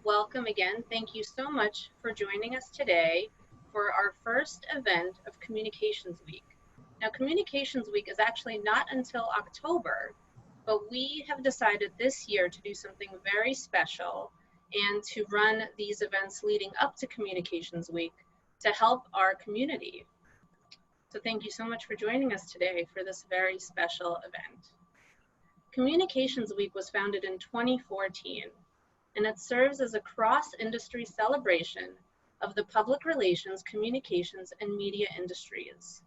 welcome again. Thank you so much for joining us today for our first event of Communications Week. Now, Communications Week is actually not until October, but we have decided this year to do something very special and to run these events leading up to Communications Week to help our community. So thank you so much for joining us today for this very special event. Communications Week was founded in 2014, and it serves as a cross-industry celebration of the public relations, communications, and media industries.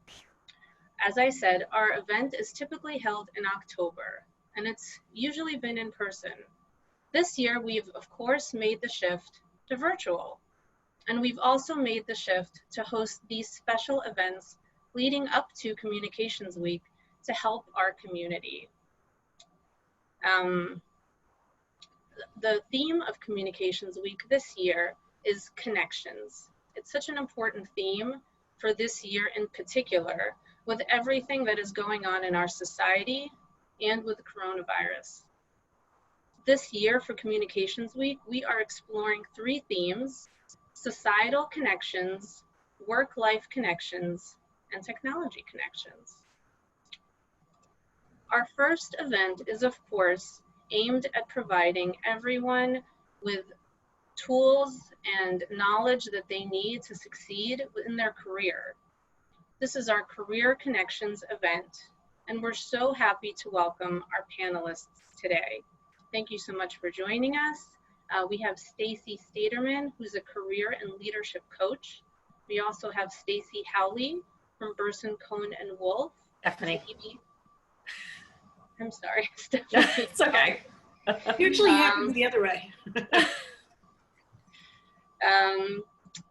As I said, our event is typically held in October, and it's usually been in person. This year, we've of course made the shift to virtual, and we've also made the shift to host these special events leading up to Communications Week to help our community. The theme of Communications Week this year is connections. It's such an important theme for this year in particular, with everything that is going on in our society and with coronavirus. This year for Communications Week, we are exploring 3 themes: societal connections, work-life connections, and technology connections. Our first event is, of course, aimed at providing everyone with tools and knowledge that they need to succeed in their career. This is our Career Connections event, and we're so happy to welcome our panelists today. Thank you so much for joining us. We have Stacey Staaterman, who's a career and leadership coach. We also have Stacey Howley from Burson, Cohn, and Wolfe. Stephanie. I'm sorry, Stephanie. It's okay. Usually happens the other way.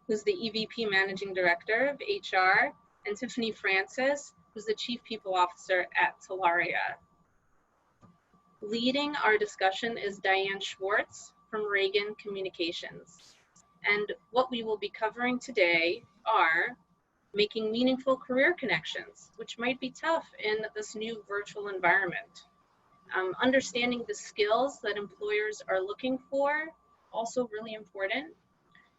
Who's the EVP Managing Director of HR, and Tiffany Francis, who's the Chief People Officer at Telaria. Leading our discussion is Diane Schwartz from Ragan Communications. And what we will be covering today are making meaningful career connections, which might be tough in this new virtual environment. Understanding the skills that employers are looking for, also really important.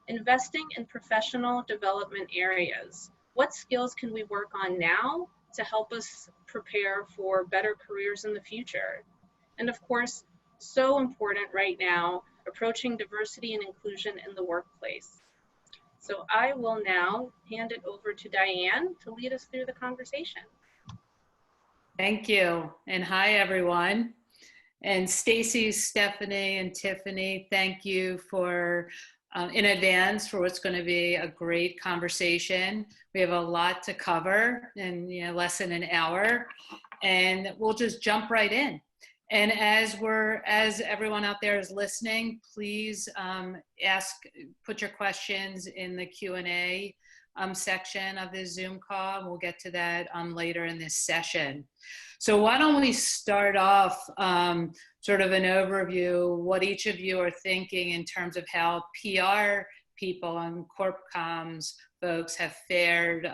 Investing in professional development areas. What skills can we work on now to help us prepare for better careers in the future? And of course, so important right now, approaching diversity and inclusion in the workplace. So I will now hand it over to Diane to lead us through the conversation. Thank you, and hi everyone. And Stacey, Stephanie, and Tiffany, thank you for in advance for what's going to be a great conversation. We have a lot to cover in less than an hour, and we'll just jump right in. And as everyone out there is listening, please put your questions in the Q&A section of the Zoom call, and we'll get to that later in this session. So why don't we start off sort of an overview, what each of you are thinking in terms of how PR people and corp comms folks have fared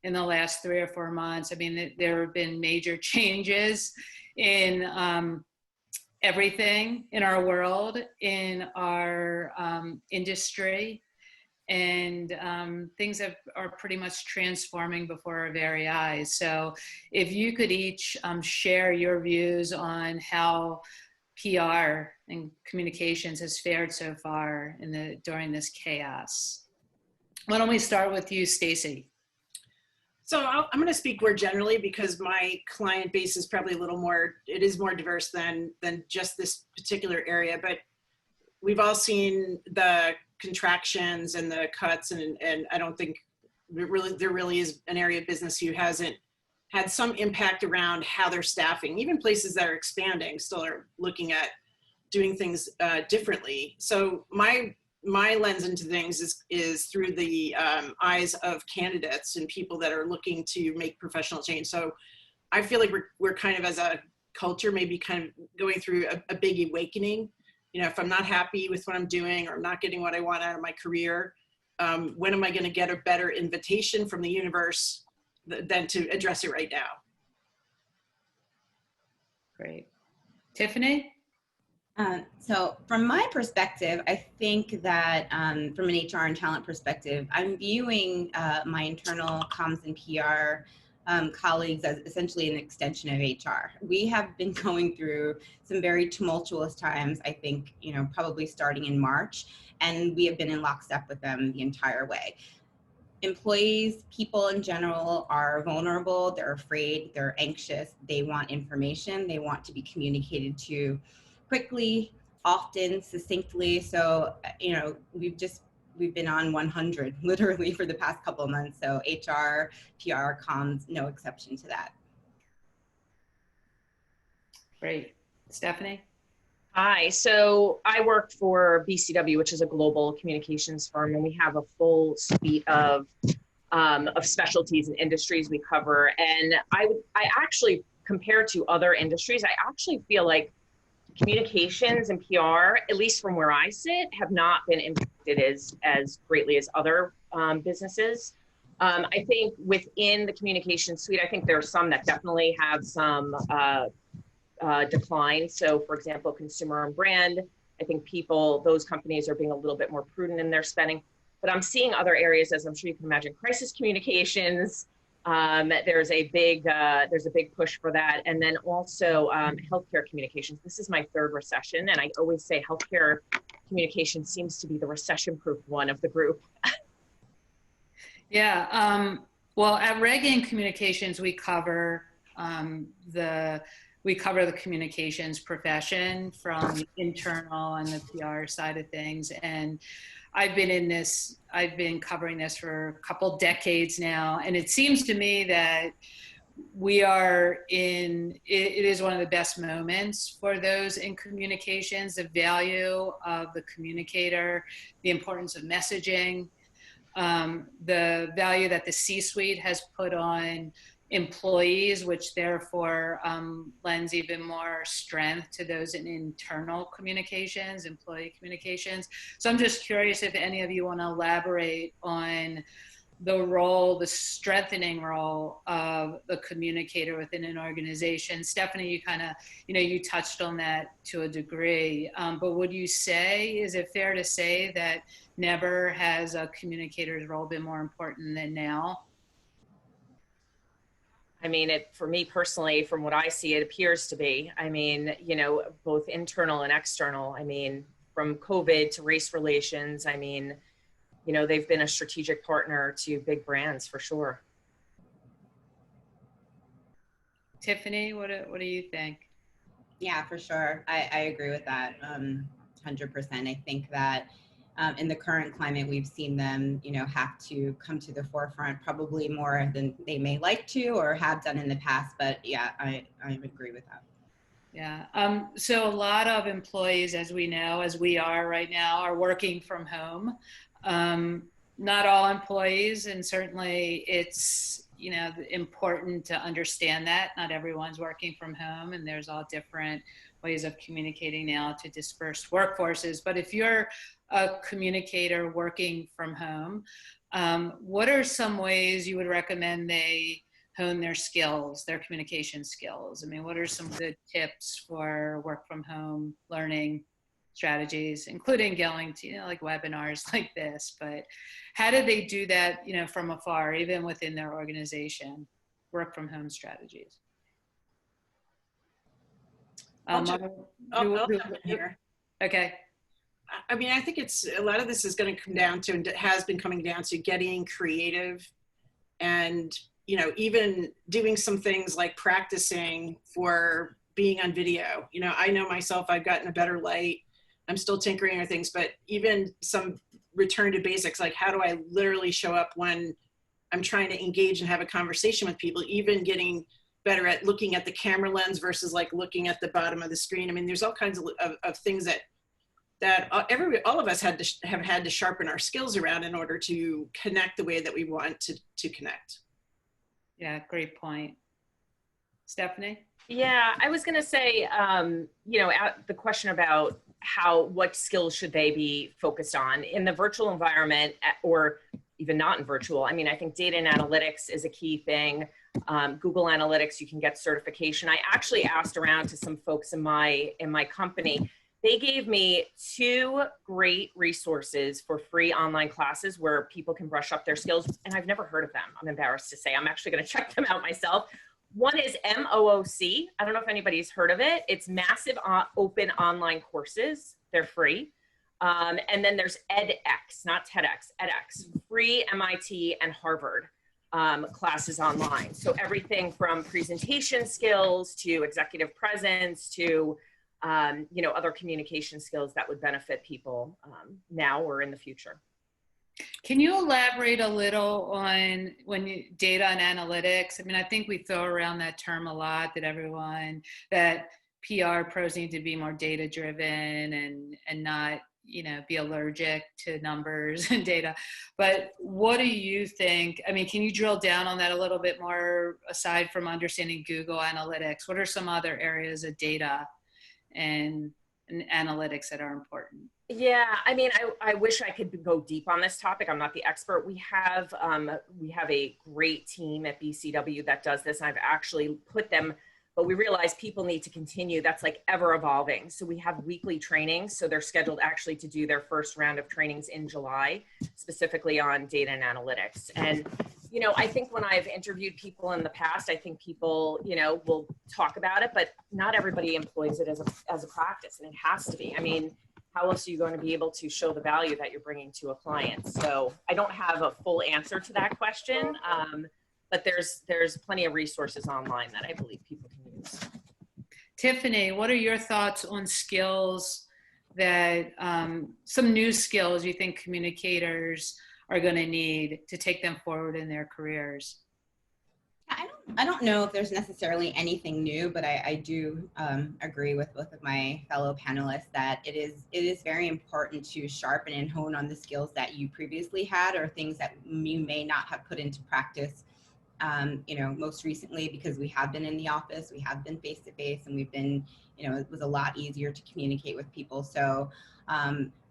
in the last 3 or 4 months. I mean, there have been major changes in everything in our world, in our industry, and things are pretty much transforming before our very eyes. So if you could each share your views on how PR and communications has fared so far during this chaos. Why don't we start with you, Stacey? So I'm going to speak more generally because my client base is probably it is more diverse than just this particular area, but we've all seen the contractions and the cuts, and I don't think there really is an area of business who hasn't had some impact around how they're staffing. Even places that are expanding still are looking at doing things differently. So my lens into things is through the eyes of candidates and people that are looking to make professional change. So I feel like we're kind of, as a culture, maybe kind of going through a big awakening. If I'm not happy with what I'm doing, or I'm not getting what I want out of my career, when am I going to get a better invitation from the universe than to address it right now? Great. Tiffany? So from my perspective, I think that from an HR and talent perspective, I'm viewing my internal comms and PR colleagues as essentially an extension of HR. We have been going through some very tumultuous times, I think, probably starting in March, and we have been in lockstep with them the entire way. Employees, people in general, are vulnerable, they're afraid, they're anxious, they want information, they want to be communicated to quickly, often, succinctly. So, we've been on 100 literally for the past couple of months. So HR, PR, comms, no exception to that. Great. Stephanie? Hi, so I work for BCW, which is a global communications firm, and we have a full suite of specialties and industries we cover. And I actually, compared to other industries, I actually feel like communications and PR, at least from where I sit, have not been impacted as greatly as other businesses. I think within the communication suite, I think there are some that definitely have some decline. So for example, consumer and brand, I think those companies are being a little bit more prudent in their spending, but I'm seeing other areas, as I'm sure you can imagine, crisis communications. There's a big push for that. And then also healthcare communications. This is my third recession. And I always say healthcare communication seems to be the recession-proof one of the group. Yeah, well, at Ragan Communications, we cover the communications profession from the internal and the PR side of things. And I've been covering this for a couple decades now. And it seems to me that it is one of the best moments for those in communications, the value of the communicator, the importance of messaging, the value that the C-suite has put on employees, which therefore lends even more strength to those in internal communications, employee communications. So I'm just curious if any of you want to elaborate on the strengthening role of the communicator within an organization. Stephanie, you kind of, you touched on that to a degree, but is it fair to say that never has a communicator's role been more important than now? I mean, for me personally, from what I see, it appears to be. I mean, both internal and external. I mean, from COVID to race relations, I mean, they've been a strategic partner to big brands for sure. Tiffany, what do you think? Yeah, for sure. I agree with that 100%. I think that in the current climate, we've seen them, have to come to the forefront probably more than they may like to or have done in the past. But yeah, I agree with that. Yeah. So a lot of employees, as we know, as we are right now, are working from home. Not all employees, and certainly it's, important to understand that not everyone's working from home, and there's all different ways of communicating now to dispersed workforces. But if you're a communicator working from home, what are some ways you would recommend they hone their skills, their communication skills? I mean, what are some good tips for work from home learning strategies, including going to, like webinars like this, but how do they do that, from afar, even within their organization, work from home strategies? I'll jump in here. Okay. I mean, I think a lot of this is going to come down to, and it has been coming down to, getting creative and, even doing some things like practicing for being on video. I know myself, I've gotten a better light. I'm still tinkering on things, but even some return to basics, like how do I literally show up when I'm trying to engage and have a conversation with people, even getting better at looking at the camera lens versus like looking at the bottom of the screen. I mean, there's all kinds of things that all of us have had to sharpen our skills around in order to connect the way that we want to connect. Yeah, great point. Stephanie? Yeah, I was going to say, the question about what skills should they be focused on in the virtual environment or even not in virtual. I mean, I think data and analytics is a key thing. Google Analytics, you can get certification. I actually asked around to some folks in my company, They gave me 2 great resources for free online classes where people can brush up their skills, and I've never heard of them. I'm embarrassed to say. I'm actually going to check them out myself. One is MOOC. I don't know if anybody's heard of it. It's massive open online courses. They're free. And then there's edX, not TEDx, edX, free MIT and Harvard classes online. So everything from presentation skills to executive presence to other communication skills that would benefit people now or in the future. Can you elaborate a little on data and analytics? I mean, I think we throw around that term a lot, that PR pros need to be more data driven and not, be allergic to numbers and data. But what do you think? I mean, can you drill down on that a little bit more aside from understanding Google Analytics? What are some other areas of data and analytics that are important? Yeah, I mean, I wish I could go deep on this topic. I'm not the expert. We have a great team at BCW that does this. I've actually put them, but we realize people need to continue. That's like ever evolving. So we have weekly trainings. So they're scheduled actually to do their first round of trainings in July, specifically on data and analytics. And I think when I've interviewed people in the past, I think people, will talk about it, but not everybody employs it as a practice, and it has to be. I mean, how else are you going to be able to show the value that you're bringing to a client? So I don't have a full answer to that question, but there's plenty of resources online that I believe people can use. Tiffany, what are your thoughts on skills that, some new skills you think communicators are going to need to take them forward in their careers? I don't know if there's necessarily anything new, but I do agree with both of my fellow panelists that it is very important to sharpen and hone on the skills that you previously had or things that you may not have put into practice, most recently, because we have been in the office, we have been face-to-face, and we've been, it was a lot easier to communicate with people. So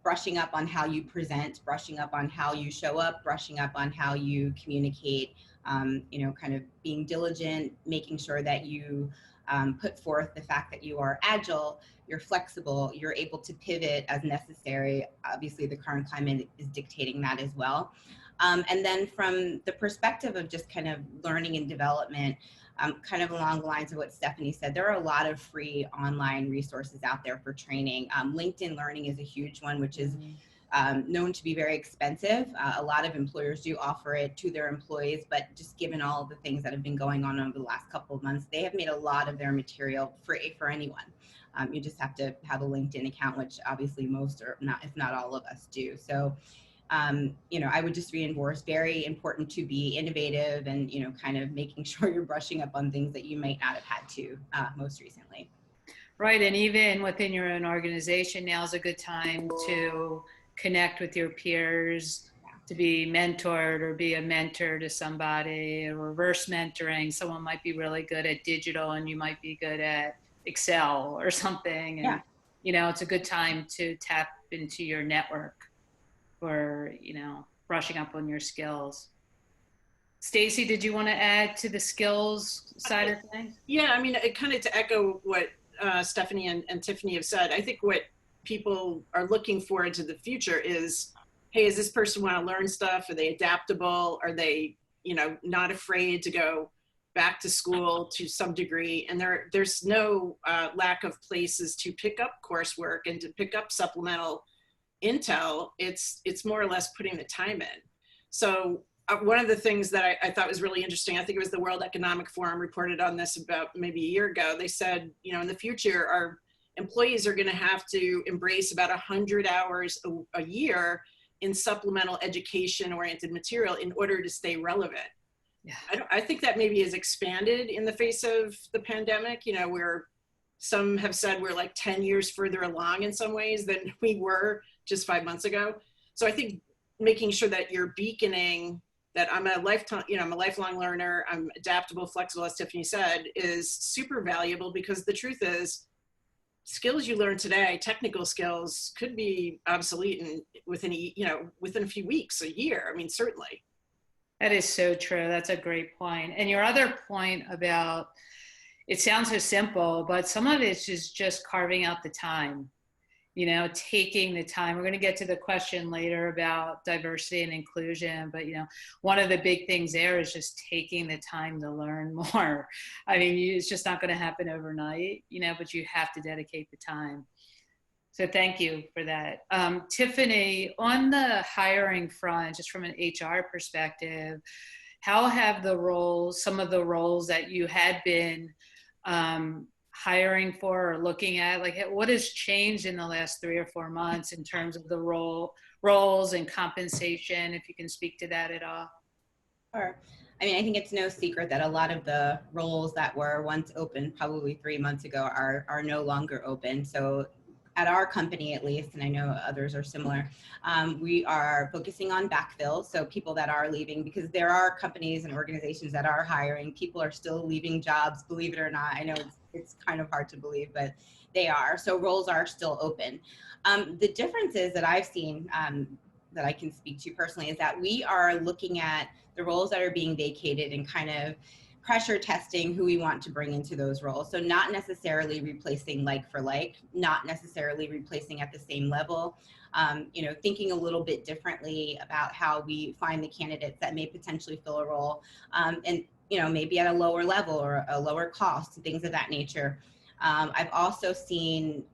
brushing up on how you present, brushing up on how you show up, brushing up on how you communicate, kind of being diligent, making sure that you put forth the fact that you are agile, you're flexible, you're able to pivot as necessary. Obviously, the current climate is dictating that as well. And then from the perspective of just kind of learning and development, kind of along the lines of what Stephanie said, there are a lot of free online resources out there for training. LinkedIn Learning is a huge one, which is known to be very expensive. A lot of employers do offer it to their employees, but just given all of the things that have been going on over the last couple of months, they have made a lot of their material free for anyone. You just have to have a LinkedIn account, which obviously most or not, if not all of us do. So, I would just reinforce, very important to be innovative and, kind of making sure you're brushing up on things that you might not have had to most recently. Right, and even within your own organization, now is a good time to connect with your peers, to be mentored or be a mentor to somebody, or reverse mentoring. Someone might be really good at digital and you might be good at Excel or something. And, it's a good time to tap into your network for, brushing up on your skills. Stacey, did you want to add to the skills side of things? Yeah, I mean, kind of to echo what Stephanie and Tiffany have said, I think what people are looking for into the future is, hey, does this person want to learn stuff? Are they adaptable? Are they, not afraid to go back to school to some degree? And there's no lack of places to pick up coursework and to pick up supplemental intel. It's more or less putting the time in. So one of the things that I thought was really interesting, I think it was the World Economic Forum reported on this about maybe a year ago. They said, in the future, our employees are going to have to embrace about 100 hours a year in supplemental education-oriented material in order to stay relevant. Yeah. I think that maybe has expanded in the face of the pandemic, where some have said we're like 10 years further along in some ways than we were just 5 months ago. So I think making sure that you're beaconing that I'm a lifetime, I'm a lifelong learner, I'm adaptable, flexible, as Tiffany said, is super valuable, because the truth is, skills you learn today, technical skills, could be obsolete within a few weeks, a year. I mean, certainly. That is so true. That's a great point. And your other point about, it sounds so simple, but some of it's just carving out the time. you know, taking the time. We're going to get to the question later about diversity and inclusion, but, you know, one of the big things there is just taking the time to learn more. I mean, it's just not going to happen overnight, you know, but you have to dedicate the time. So thank you for that. Tiffany, on the hiring front, just from an HR perspective, how have the roles, some of the roles that you had been hiring for or looking at, like what has changed in the last 3 or 4 months in terms of the roles and compensation, if you can speak to that at all? Sure. I mean, I think it's no secret that a lot of the roles that were once open probably 3 months ago are no longer open. So at our company, at least, and I know others are similar, we are focusing on backfill. So people that are leaving, because there are companies and organizations that are hiring, people are still leaving jobs, believe it or not. I know it's kind of hard to believe, but they are. So roles are still open. The differences that I've seen that I can speak to personally is that we are looking at the roles that are being vacated and kind of pressure testing who we want to bring into those roles. So not necessarily replacing like for like, not necessarily replacing at the same level, you know, thinking a little bit differently about how we find the candidates that may potentially fill a role, and, you know, maybe at a lower level or a lower cost, things of that nature. I've also seen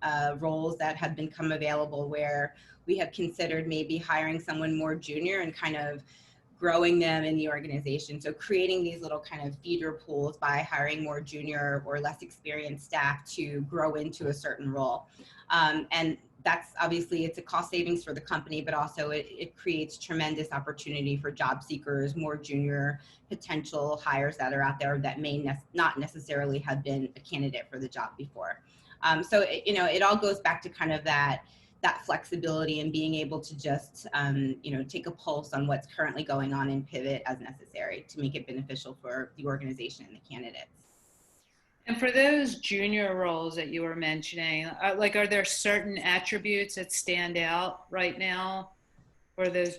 roles that have become available where we have considered maybe hiring someone more junior and kind of growing them in the organization. So creating these little kind of feeder pools by hiring more junior or less experienced staff to grow into a certain role. And that's obviously, it's a cost savings for the company, but also it creates tremendous opportunity for job seekers, more junior potential hires that are out there that may not necessarily have been a candidate for the job before. So, you know, it all goes back to kind of that flexibility and being able to just, you know, take a pulse on what's currently going on and pivot as necessary to make it beneficial for the organization and the candidates. And for those junior roles that you were mentioning, like, are there certain attributes that stand out right now for those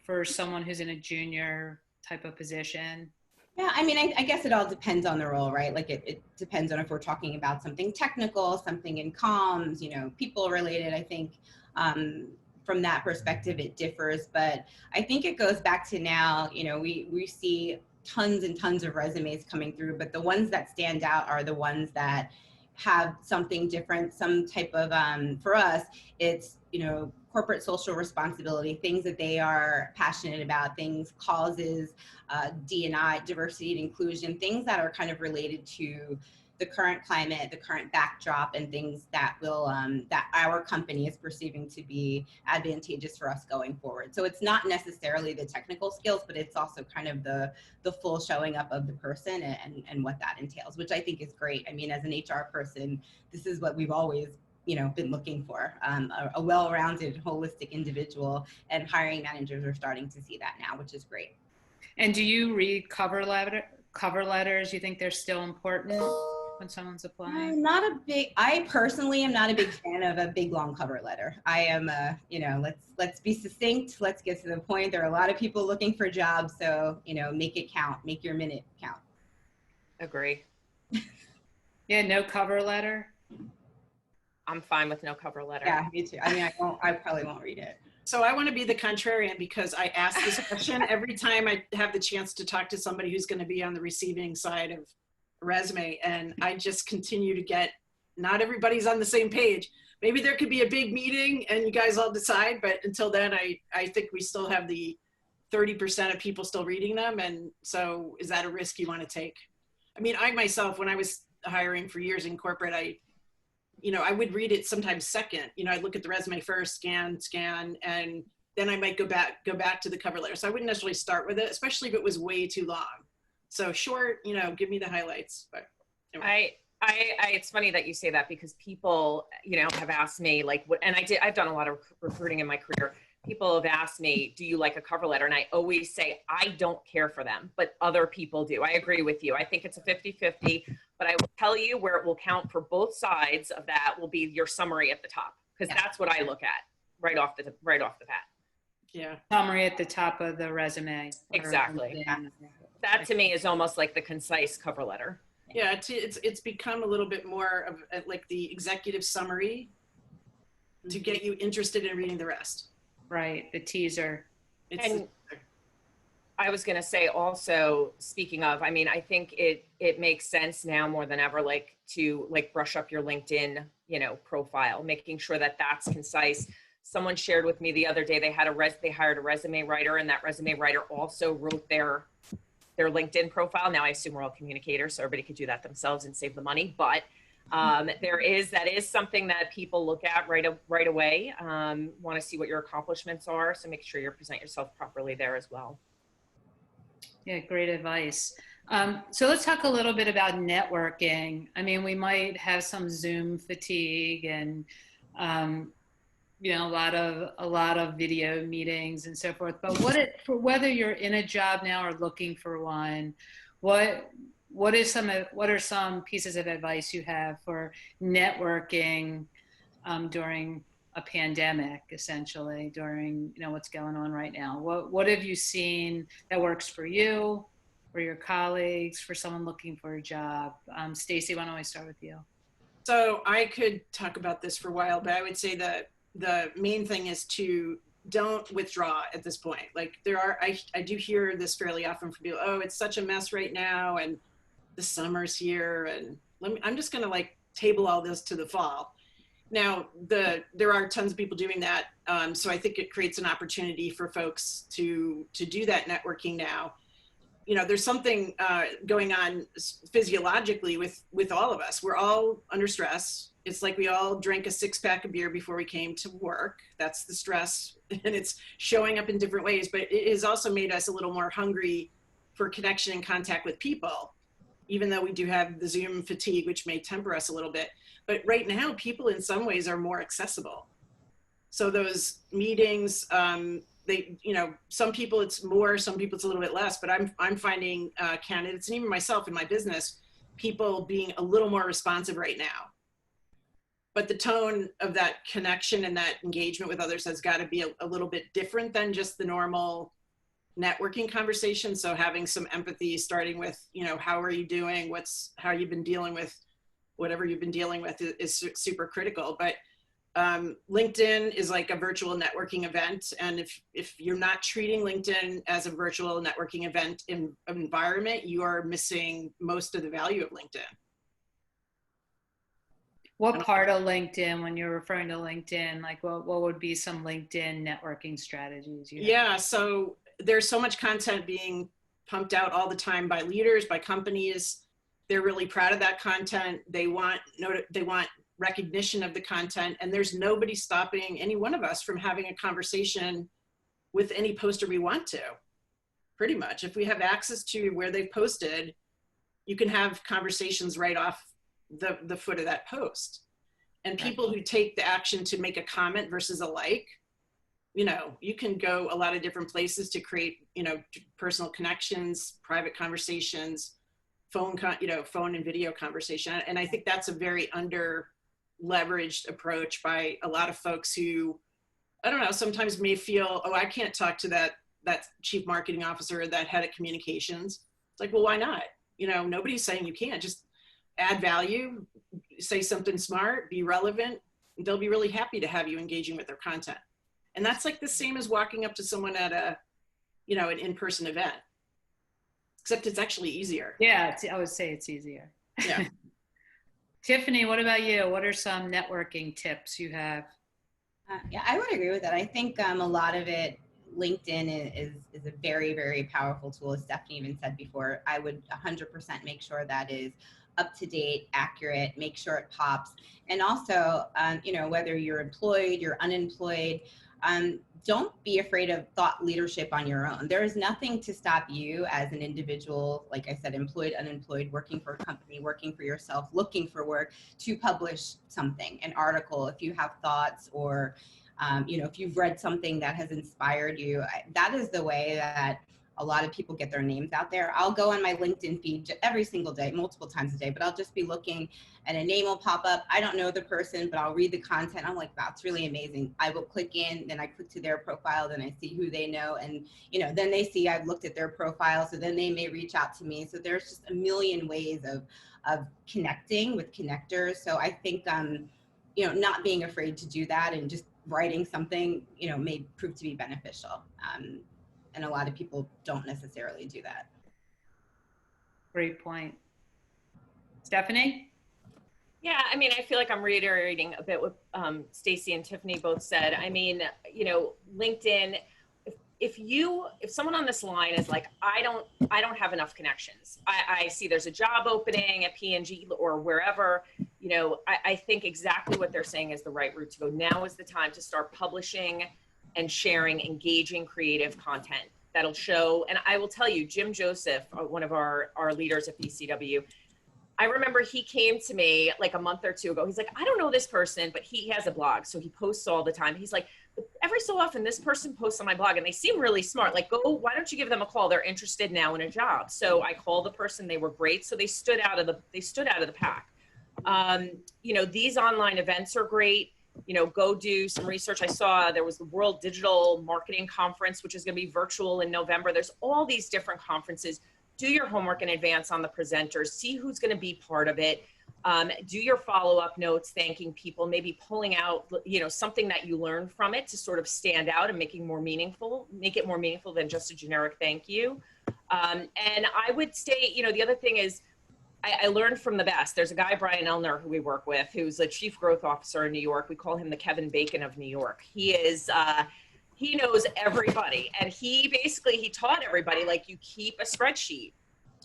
for someone who's in a junior type of position? Yeah, I mean, I guess it all depends on the role, right? Like it depends on if we're talking about something technical, something in comms, you know, people related. I think from that perspective, it differs. But I think it goes back to now, you know, we see tons and tons of resumes coming through, but the ones that stand out are the ones that have something different, some type of, for us, it's, you know, corporate social responsibility, things that they are passionate about, things, causes, D&I, diversity and inclusion, things that are kind of related to the current climate, the current backdrop, and things that will, that our company is perceiving to be advantageous for us going forward. So it's not necessarily the technical skills, but it's also kind of the full showing up of the person and what that entails, which I think is great. I mean, as an HR person, this is what we've always, you know, been looking for, a well-rounded, holistic individual, and hiring managers are starting to see that now, which is great. And do you read cover letters? You think they're still important when someone's applying? I personally am not a big fan of a big long cover letter. I am, you know, let's be succinct. Let's get to the point. There are a lot of people looking for jobs, so, you know, make it count, make your minute count. Agree. Yeah, no cover letter. I'm fine with no cover letter. Yeah, me too. I mean, I probably won't read it. So I want to be the contrarian because I ask this question every time I have the chance to talk to somebody who's going to be on the receiving side of a resume. And I just continue to get, not everybody's on the same page. Maybe there could be a big meeting and you guys all decide, but until then, I think we still have the 30% of people still reading them. And so is that a risk you want to take? I mean, I myself, when I was hiring for years in corporate, I would read it sometimes second. You know, I'd look at the resume first, scan, and then I might go back to the cover letter. So I wouldn't necessarily start with it, especially if it was way too long. So short, you know, give me the highlights. But anyway. It's funny that you say that because people, you know, have asked me like what, and I've done a lot of recruiting in my career. People have asked me, do you like a cover letter? And I always say, I don't care for them, but other people do. I agree with you. I think it's a 50-50, but I will tell you where it will count for both sides of that will be your summary at the top. Because that's what I look at right off the bat. Yeah. Summary at the top of the resume. Exactly. That to me is almost like the concise cover letter. Yeah, it's become a little bit more of like the executive summary to get you interested in reading the rest. Right, the teaser. And I was going to say also, speaking of, I mean, I think it makes sense now more than ever, like to like brush up your LinkedIn, you know, profile, making sure that that's concise. Someone shared with me the other day, they hired a resume writer, and that resume writer also wrote their LinkedIn profile. Now I assume we're all communicators, so everybody could do that themselves and save the money. But that is something that people look at right away. Want to see what your accomplishments are, so make sure you present yourself properly there as well. Yeah, great advice. So let's talk a little bit about networking. I mean, we might have some Zoom fatigue and, you know, a lot of video meetings and so forth. But for whether you're in a job now or looking for one, what are some pieces of advice you have for networking during a pandemic, essentially, during, you know, what's going on right now? What have you seen that works for you, for your colleagues, for someone looking for a job? Stacey, why don't I start with you? So I could talk about this for a while, but I would say that the main thing is to don't withdraw at this point. Like I do hear this fairly often from people, oh, it's such a mess right now, and the summer's here, and I'm just gonna like table all this to the fall. Now, there are tons of people doing that, so I think it creates an opportunity for folks to do that networking now. You know, there's something going on physiologically with all of us. We're all under stress. It's like we all drank a 6-pack of beer before we came to work. That's the stress, and it's showing up in different ways, but it has also made us a little more hungry for connection and contact with people, even though we do have the Zoom fatigue, which may temper us a little bit. But right now, people in some ways are more accessible. So those meetings, you know, some people it's more, some people it's a little bit less, but I'm finding candidates, and even myself in my business, people being a little more responsive right now. But the tone of that connection and that engagement with others has got to be a little bit different than just the normal networking conversation. So having some empathy, starting with, you know, how are you doing? How you've been dealing with whatever you've been dealing with is super critical. But LinkedIn is like a virtual networking event. And if you're not treating LinkedIn as a virtual networking event environment, you are missing most of the value of LinkedIn. What part of LinkedIn, when you're referring to LinkedIn, like what would be some LinkedIn networking strategies? Yeah, so there's so much content being pumped out all the time by leaders, by companies. They're really proud of that content. They want recognition of the content, and there's nobody stopping any one of us from having a conversation with any poster we want to. Pretty much, if we have access to where they've posted, you can have conversations right off the foot of that post. And people who take the action to make a comment versus a like, you know, you can go a lot of different places to create, you know, personal connections, private conversations, phone and video conversation. And I think that's a very under leveraged approach by a lot of folks who, I don't know, sometimes may feel, oh, I can't talk to that chief marketing officer or that head of communications. It's like, well, why not? You know, nobody's saying you can't. Just add value, say something smart, be relevant. They'll be really happy to have you engaging with their content. And that's like the same as walking up to someone at an in-person event, except it's actually easier. Yeah, I would say it's easier. Yeah. Tiffany, what about you? What are some networking tips you have? Yeah, I would agree with that. I think a lot of it, LinkedIn is a very, very powerful tool. As Stephanie even said before, I would 100% make sure that is up to date, accurate, make sure it pops. And also, you know, whether you're employed, you're unemployed, don't be afraid of thought leadership on your own. There is nothing to stop you as an individual, like I said, employed, unemployed, working for a company, working for yourself, looking for work, to publish something, an article, if you have thoughts, or you know, if you've read something that has inspired you. That is the way that a lot of people get their names out there. I'll go on my LinkedIn feed every single day, multiple times a day, but I'll just be looking and a name will pop up. I don't know the person, but I'll read the content. I'm like, that's really amazing. I will click in, then I click to their profile, then I see who they know. And, you know, then they see I've looked at their profile, so then they may reach out to me. So there's just a million ways of connecting with connectors. So I think, not being afraid to do that and just writing something, may prove to be beneficial. And a lot of people don't necessarily do that. Great point. Stephanie? Yeah, I mean, I feel like I'm reiterating a bit what Stacey and Tiffany both said. I mean, LinkedIn, if someone on this line is like, I don't have enough connections. I see there's a job opening at P&G or wherever, I think exactly what they're saying is the right route to go. Now is the time to start publishing and sharing engaging creative content that'll show. And I will tell you, Jim Joseph, one of our leaders at BCW, I remember he came to me like a month or two ago. He's like, I don't know this person, but he has a blog. So he posts all the time. He's like, every so often this person posts on my blog and they seem really smart. Like, why don't you give them a call? They're interested now in a job. So I called the person, they were great. So they stood out of the pack. These online events are great. Go do some research. I saw there was the World Digital Marketing Conference, which is going to be virtual in November. There's all these different conferences. Do your homework in advance on the presenters, see who's going to be part of it. Do your follow-up notes, thanking people, maybe pulling out, something that you learned from it to sort of stand out and make it more meaningful than just a generic thank you. And I would say, the other thing is, I learned from the best. There's a guy, Brian Elner, who we work with, who's the chief growth officer in New York. We call him the Kevin Bacon of New York. He knows everybody. And he taught everybody, like, you keep a spreadsheet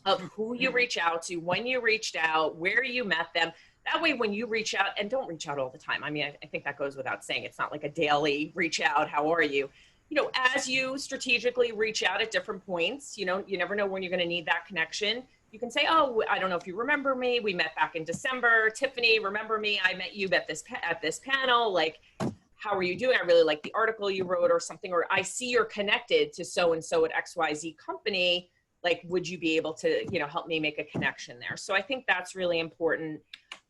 of who you reach out to, when you reached out, where you met them. That way, when you reach out, and don't reach out all the time. I mean, I think that goes without saying. It's not like a daily reach out, how are you? As you strategically reach out at different points, you never know when you're going to need that connection. You can say, oh, I don't know if you remember me. We met back in December. Tiffany, remember me? I met you at this panel. Like, how are you doing? I really like the article you wrote or something, or I see you're connected to so-and-so at XYZ company. Like, would you be able to, help me make a connection there? So I think that's really important.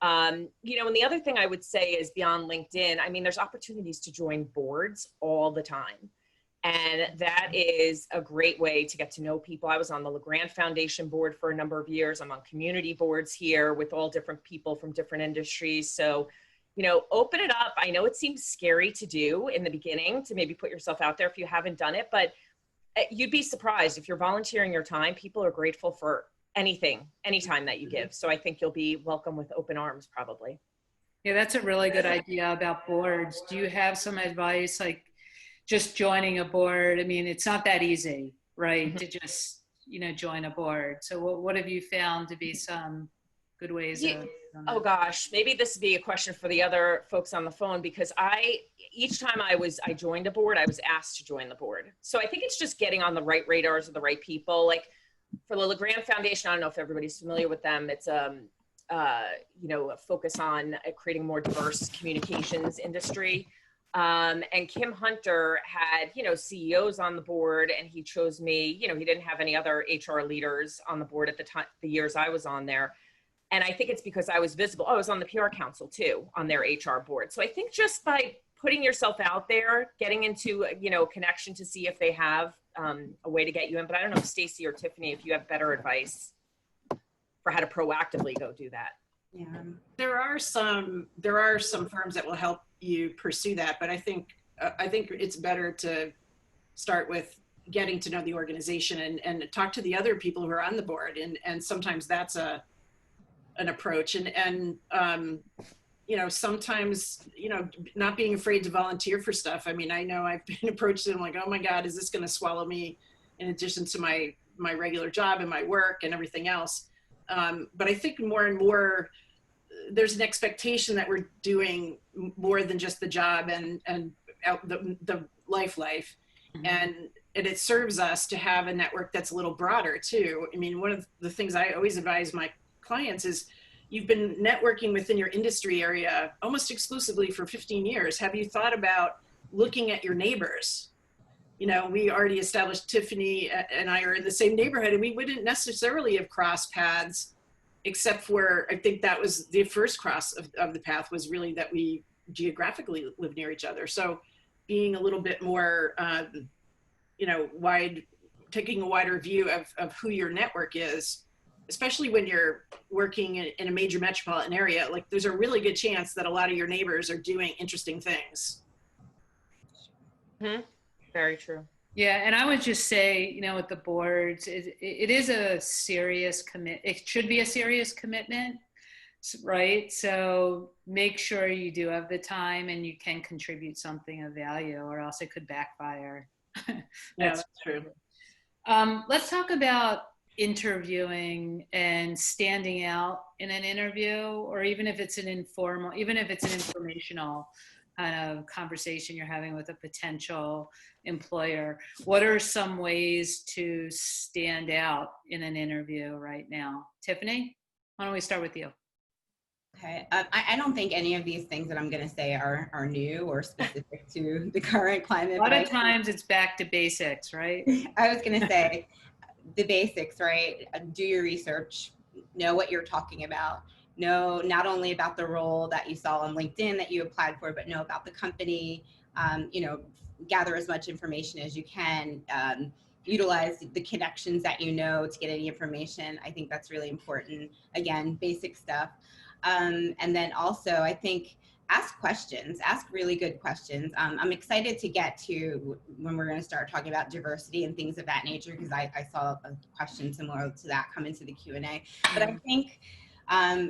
And the other thing I would say is beyond LinkedIn, I mean, there's opportunities to join boards all the time. And that is a great way to get to know people. I was on the LeGrand Foundation board for a number of years. I'm on community boards here with all different people from different industries. So, open it up. I know it seems scary to do in the beginning, to maybe put yourself out there if you haven't done it, but you'd be surprised if you're volunteering your time. People are grateful for anything, anytime that you give. So I think you'll be welcome with open arms, probably. Yeah, that's a really good idea about boards. Do you have some advice, like just joining a board? I mean, it's not that easy, right? Mm-hmm. To just, join a board. So what have you found to be some good ways of? Oh gosh, maybe this would be a question for the other folks on the phone, because each time I joined a board, I was asked to join the board. So I think it's just getting on the right radars of the right people. Like for the LeGrand Foundation, I don't know if everybody's familiar with them. It's a focus on creating more diverse communications industry. And Kim Hunter had, CEOs on the board, and he chose me. He didn't have any other HR leaders on the board at the time, the years I was on there. And I think it's because I was visible. I was on the PR Council too, on their HR board. So I think just by putting yourself out there, getting into, connection to see if they have a way to get you in. But I don't know if Stacey or Tiffany, if you have better advice for how to proactively go do that. Yeah, there are some firms that will help you pursue that, but I think it's better to start with getting to know the organization and talk to the other people who are on the board, and sometimes that's an approach, and sometimes not being afraid to volunteer for stuff. I mean, I know I've been approached and I'm like, oh my God, is this going to swallow me in addition to my regular job and my work and everything else? But I think more and more there's an expectation that we're doing more than just the job and the life. Mm-hmm. And it serves us to have a network that's a little broader too. I mean, one of the things I always advise my clients is, you've been networking within your industry area almost exclusively for 15 years. Have you thought about looking at your neighbors? We already established Tiffany and I are in the same neighborhood, and we wouldn't necessarily have crossed paths, except for, I think that was the first cross of the path, was really that we geographically live near each other. So being a little bit more, taking a wider view of who your network is especially when you're working in a major metropolitan area, like there's a really good chance that a lot of your neighbors are doing interesting things. Mm-hmm. Very true. Yeah, and I would just say, you know, with the boards, it is a serious it should be a serious commitment, right? So make sure you do have the time and you can contribute something of value, or else it could backfire. That's true. Let's talk about interviewing and standing out in an interview, or even if it's an informal, even if it's an informational kind of conversation you're having with a potential employer. What are some ways to stand out in an interview right now? Tiffany, why don't we start with you? Okay, I don't think any of these things that I'm going to say are new or specific to the current climate. A lot of times it's back to basics, right? I was going to say the basics, right? Do your research, know what you're talking about. Know not only about the role that you saw on LinkedIn that you applied for, but know about the company. You know, gather as much information as you can. Utilize the connections that you know to get any information. I think that's really important. Again, basic stuff. And then also, I think, ask questions, ask really good questions. I'm excited to get to when we're going to start talking about diversity and things of that nature, because I saw a question similar to that come into the Q&A. But I think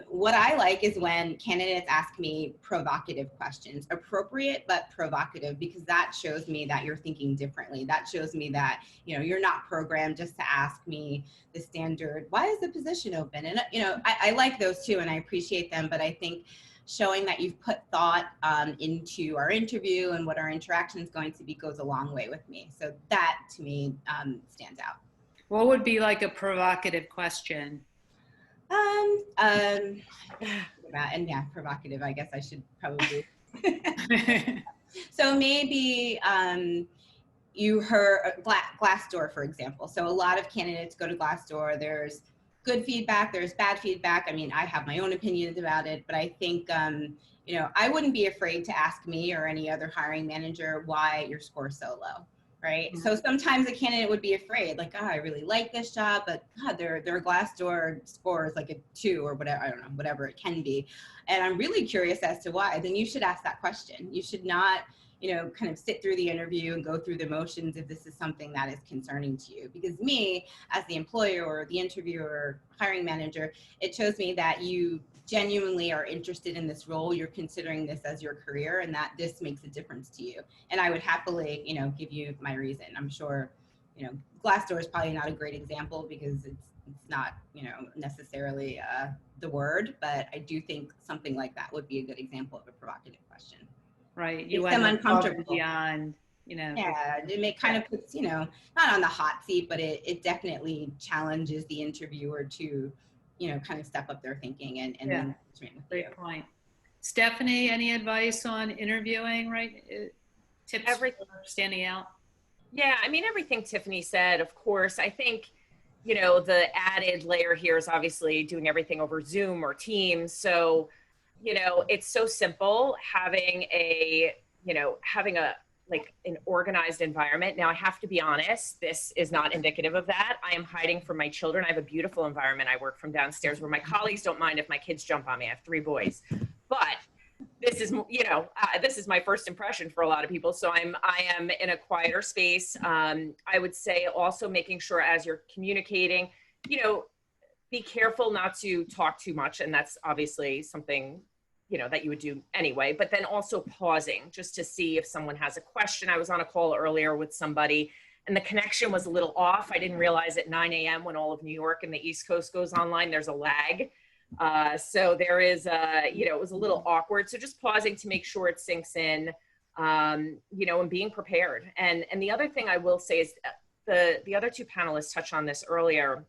what I like is when candidates ask me provocative questions, appropriate but provocative, because that shows me that you're thinking differently. That shows me that, you know, you're not programmed just to ask me the standard, why is the position open? And, you know, I like those too, and I appreciate them, but I think showing that you've put thought into our interview and what our interaction is going to be goes a long way with me. So that to me stands out. What would be like a provocative question? And yeah, provocative, I guess I should probably. So maybe you heard Glassdoor, for example. So a lot of candidates go to Glassdoor. There's good feedback, there's bad feedback. I mean, I have my own opinions about it, but I think, you know, I wouldn't be afraid to ask me or any other hiring manager why your score's so low. Right. So sometimes a candidate would be afraid, like, oh, I really like this job, but God, their Glassdoor score is like a 2 or whatever, I don't know, whatever it can be. And I'm really curious as to why. Then you should ask that question. You should not, you know, kind of sit through the interview and go through the motions if this is something that is concerning to you. Because me, as the employer or the interviewer or hiring manager, it shows me that you genuinely are interested in this role, you're considering this as your career, and that this makes a difference to you. And I would happily, you know, give you my reason. I'm sure, you know, Glassdoor is probably not a great example because it's not, you know, necessarily the word, but I do think something like that would be a good example of a provocative question. Right. You went uncomfortable beyond, you know. Yeah, it may kind of puts, you know, not on the hot seat, but it definitely challenges the interviewer to, you know, kind of step up their thinking and yeah. Great point. Stephanie, any advice on interviewing, right? Tips for standing out? Yeah, I mean, everything Tiffany said, of course. I think, you know, the added layer here is obviously doing everything over Zoom or Teams. So, you know, it's so simple having like an organized environment. Now, I have to be honest, this is not indicative of that. I am hiding from my children. I have a beautiful environment. I work from downstairs where my colleagues don't mind if my kids jump on me. I have 3 boys, but this is, you know, this is my first impression for a lot of people. So I am in a quieter space. I would say also making sure as you're communicating, you know, be careful not to talk too much. And that's obviously something, you know, that you would do anyway, but then also pausing just to see if someone has a question. I was on a call earlier with somebody and the connection was a little off. I didn't realize at 9 a.m. when all of New York and the East Coast goes online, there's a lag. So there is, you know, it was a little awkward. So just pausing to make sure it sinks in, you know, and being prepared. And the other thing I will say is the other 2 panelists touched on this earlier.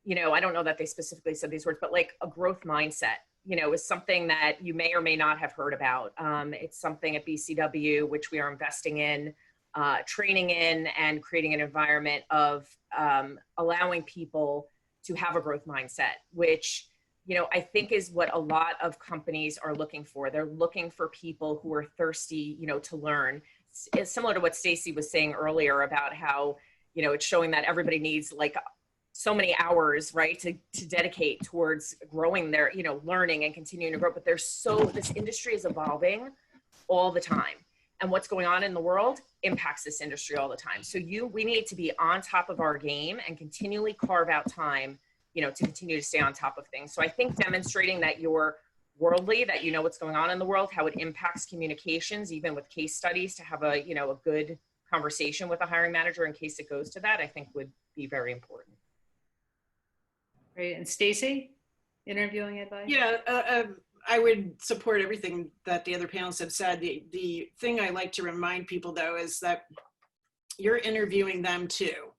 You know, I don't know that they specifically said these words, but like a growth mindset, you know, is something that you may or may not have heard about. It's something at BCW, which we are investing in, training in, and creating an environment of allowing people to have a growth mindset, which, you know, I think is what a lot of companies are looking for. They're looking for people who are thirsty, you know, to learn. It's similar to what Stacey was saying earlier about how, you know, it's showing that everybody needs like so many hours, right, to dedicate towards growing their, learning and continuing to grow. But this industry is evolving all the time. And what's going on in the world impacts this industry all the time. So we need to be on top of our game and continually carve out time, to continue to stay on top of things. So I think demonstrating that you're worldly, that you know what's going on in the world, how it impacts communications, even with case studies, to have a good conversation with a hiring manager in case it goes to that, I think would be very important. Great. And Stacey, interviewing advice? Yeah, I would support everything that the other panelists have said. The thing I like to remind people, though, is that you're interviewing them too.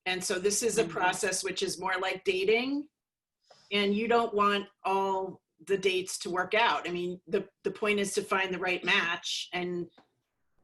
And so this is a process which is more like dating, and you don't want all the dates to work out. I mean, the point is to find the right match, and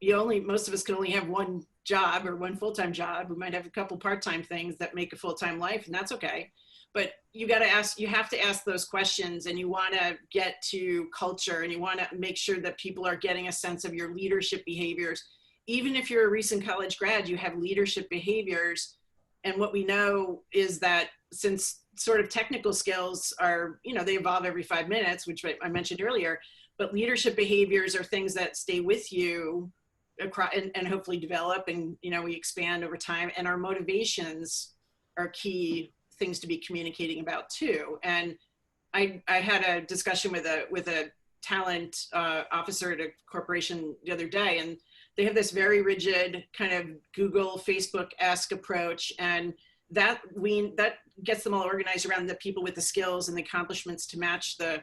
most of us can only have one job or one full-time job. We might have a couple part-time things that make a full-time life, and that's okay. But you have to ask those questions, and you want to get to culture, and you want to make sure that people are getting a sense of your leadership behaviors. Even if you're a recent college grad, you have leadership behaviors. And what we know is that since sort of technical skills are, they evolve every 5 minutes, which I mentioned earlier, but leadership behaviors are things that stay with you across, and hopefully develop, and, we expand over time. And our motivations are key things to be communicating about too. And I had a discussion with a talent officer at a corporation the other day, and they have this very rigid kind of Google, Facebook-esque approach, and that gets them all organized around the people with the skills and the accomplishments to match the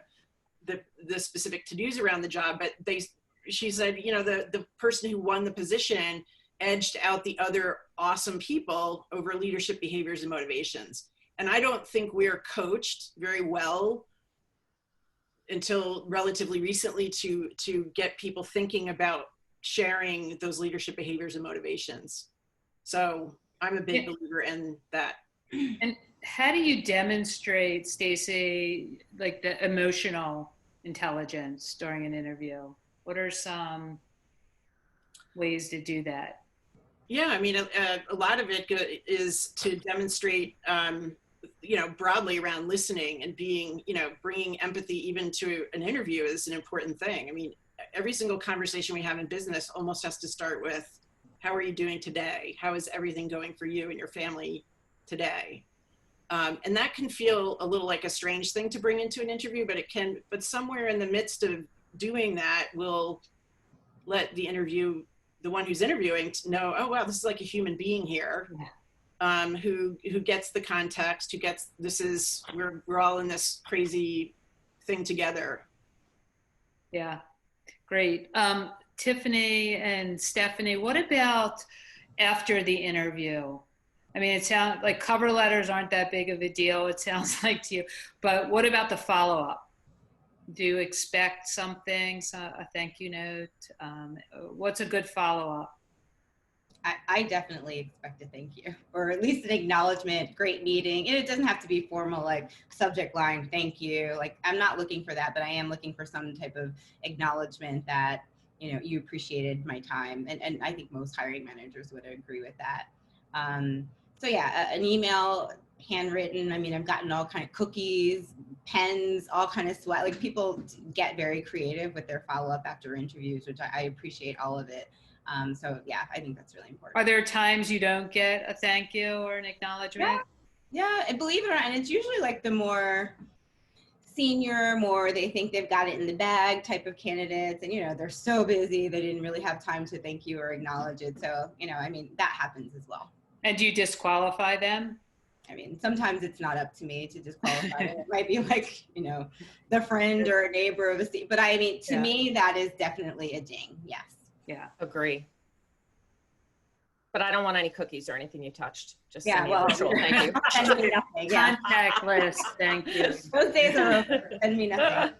specific to-dos around the job. But she said, the person who won the position edged out the other awesome people over leadership behaviors and motivations. And I don't think we're coached very well until relatively recently to get people thinking about sharing those leadership behaviors and motivations. So I'm a big believer in that. And how do you demonstrate, Stacey, like the emotional intelligence during an interview? What are some ways to do that? Yeah, I mean, a lot of it is to demonstrate, broadly around listening and being, bringing empathy even to an interview is an important thing. I mean, every single conversation we have in business almost has to start with, how are you doing today? How is everything going for you and your family today? And that can feel a little like a strange thing to bring into an interview, but somewhere in the midst of doing that will let the one who's interviewing know, oh, wow, this is like a human being here. Who gets the context, we're all in this crazy thing together. Yeah, great. Tiffany and Stephanie, what about after the interview? I mean, it sounds like cover letters aren't that big of a deal, it sounds like to you, but what about the follow-up? Do you expect something, a thank you note? What's a good follow-up? I definitely expect a thank you, or at least an acknowledgement, great meeting. And it doesn't have to be formal, like subject line, thank you. Like, I'm not looking for that, but I am looking for some type of acknowledgement that, you appreciated my time. And I think most hiring managers would agree with that. So yeah, an email, handwritten. I mean, I've gotten all kind of cookies, pens, all kind of swag. Like, people get very creative with their follow-up after interviews, which I appreciate all of it. So yeah, I think that's really important. Are there times you don't get a thank you or an acknowledgement? Yeah, and believe it or not, and it's usually like the more senior, more they think they've got it in the bag type of candidates, and they're so busy they didn't really have time to thank you or acknowledge it. So I mean, that happens as well. And do you disqualify them? I mean, sometimes it's not up to me to disqualify them. It might be like, the friend or a neighbor of a seat. But I mean, to me, that is definitely a ding. Yes. Yeah. Agree. But I don't want any cookies or anything you touched. Just yeah, well, virtual. Thank you. Send me nothing. Yeah. Contact list. Thank you. Those days are over. Send me nothing.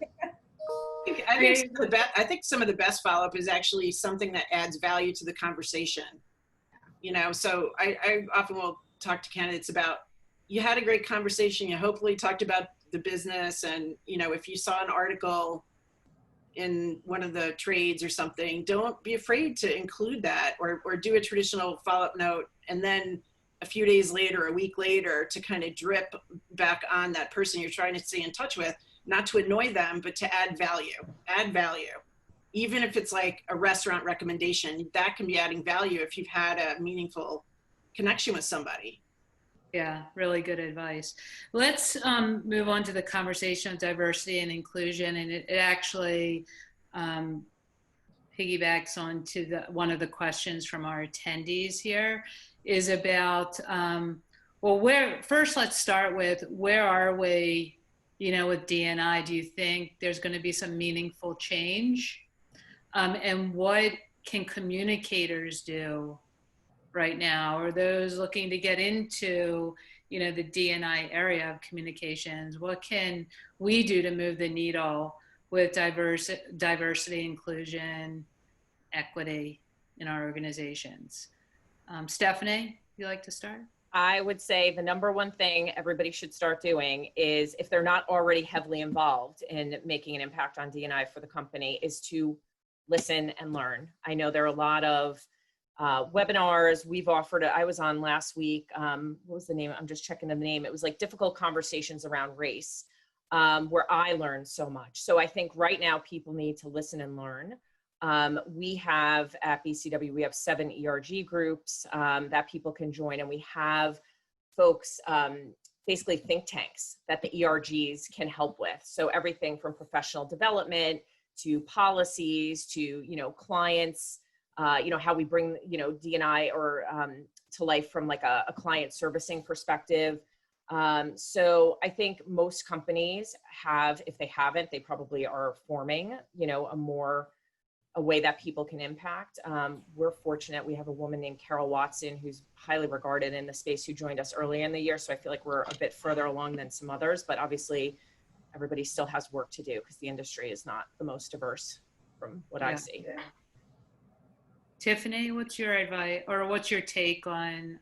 I think some of the best follow-up is actually something that adds value to the conversation. So I often will talk to candidates about, you had a great conversation. You hopefully talked about the business, and if you saw an article in one of the trades or something, don't be afraid to include that, or do a traditional follow-up note, and then a few days later, a week later, to kind of drip back on that person you're trying to stay in touch with, not to annoy them, but to add value. Even if it's like a restaurant recommendation, that can be adding value if you've had a meaningful connection with somebody. Yeah, really good advice. Let's move on to the conversation of diversity and inclusion, and it actually piggybacks on to one of the questions from our attendees here is about, first let's start with where are we, with D&I? Do you think there's going to be some meaningful change? And what can communicators do right now, or those looking to get into, the D&I area of communications? What can we do to move the needle with diversity, inclusion, equity in our organizations? Stephanie, you like to start? I would say the number one thing everybody should start doing is, if they're not already heavily involved in making an impact on D&I for the company, is to listen and learn. I know there are a lot of webinars we've offered. I was on last week. What was the name? I'm just checking the name. It was like difficult conversations around race, where I learned so much. So I think right now people need to listen and learn. We have at BCW, we have 7 ERG groups that people can join, and we have folks, basically think tanks that the ERGs can help with. So everything from professional development to policies to, clients, how we bring, D&I or to life from like a client servicing perspective. So I think most companies have, if they haven't, they probably are forming, a way that people can impact. We're fortunate. We have a woman named Carol Watson, who's highly regarded in the space, who joined us early in the year. So I feel like we're a bit further along than some others, but obviously everybody still has work to do because the industry is not the most diverse from what I see. Tiffany, what's your advice, or what's your take on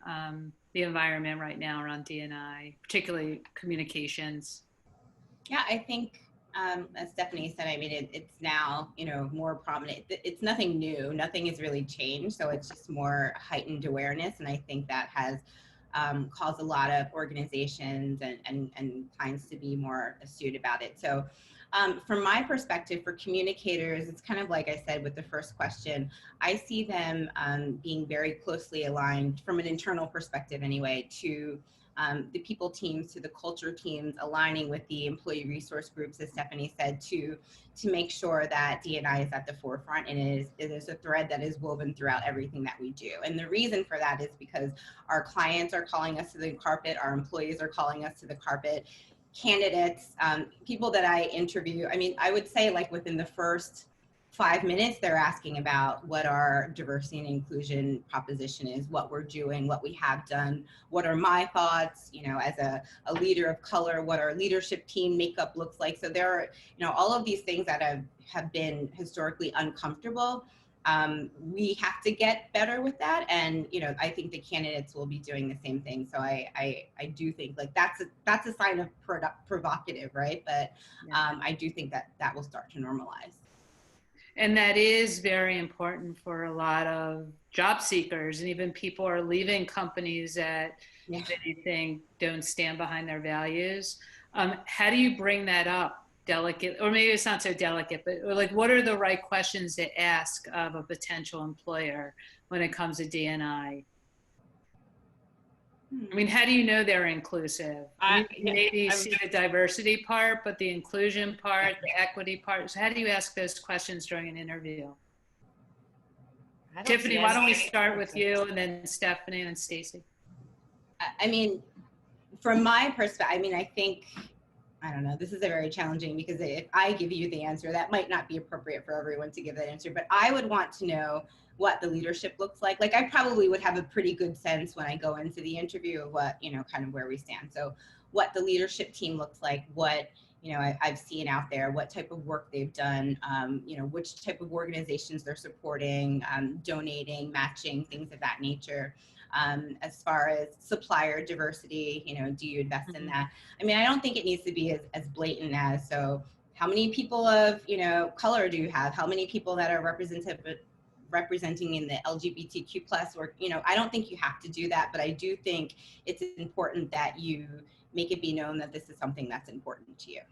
the environment right now around D&I, particularly communications? Yeah, I think, as Stephanie said, I mean, it's now, more prominent. It's nothing new. Nothing has really changed. So it's just more heightened awareness. And I think that has caused a lot of organizations and clients to be more astute about it. So from my perspective, for communicators, it's kind of like I said with the first question, I see them being very closely aligned from an internal perspective anyway to the people teams, to the culture teams, aligning with the employee resource groups, as Stephanie said, to make sure that D&I is at the forefront, and it is a thread that is woven throughout everything that we do. And the reason for that is because our clients are calling us to the carpet, our employees are calling us to the carpet, candidates, people that I interview. I mean, I would say like within the first 5 minutes, they're asking about what our diversity and inclusion proposition is, what we're doing, what we have done, what are my thoughts, as a leader of color, what our leadership team makeup looks like. So there are, all of these things that have been historically uncomfortable. We have to get better with that. And, I think the candidates will be doing the same thing. So I do think like that's a sign of provocative, right? But I do think that will start to normalize. And that is very important for a lot of job seekers, and even people are leaving companies that they think don't stand behind their values. How do you bring that up delicate, or maybe it's not so delicate, but like, what are the right questions to ask of a potential employer when it comes to D&I? I mean, how do you know they're inclusive? Maybe see the diversity part, but the inclusion part, the equity part. So how do you ask those questions during an interview? Tiffany, why don't we start with you, and then Stephanie, and then Stacey? I mean, from my perspective, I don't know, this is a very challenging, because if I give you the answer, that might not be appropriate for everyone to give that answer, but I would want to know what the leadership looks like. Like, I probably would have a pretty good sense when I go into the interview of what, kind of where we stand. So what the leadership team looks like, what, I've seen out there, what type of work they've done, which type of organizations they're supporting, donating, matching, things of that nature. As far as supplier diversity, do you invest in that? I mean, I don't think it needs to be as blatant as, so how many people of, color do you have? How many people that are representative representing in the LGBTQ plus, or, you know, I don't think you have to do that, but I do think it's important that you make it be known that this is something that's important to you.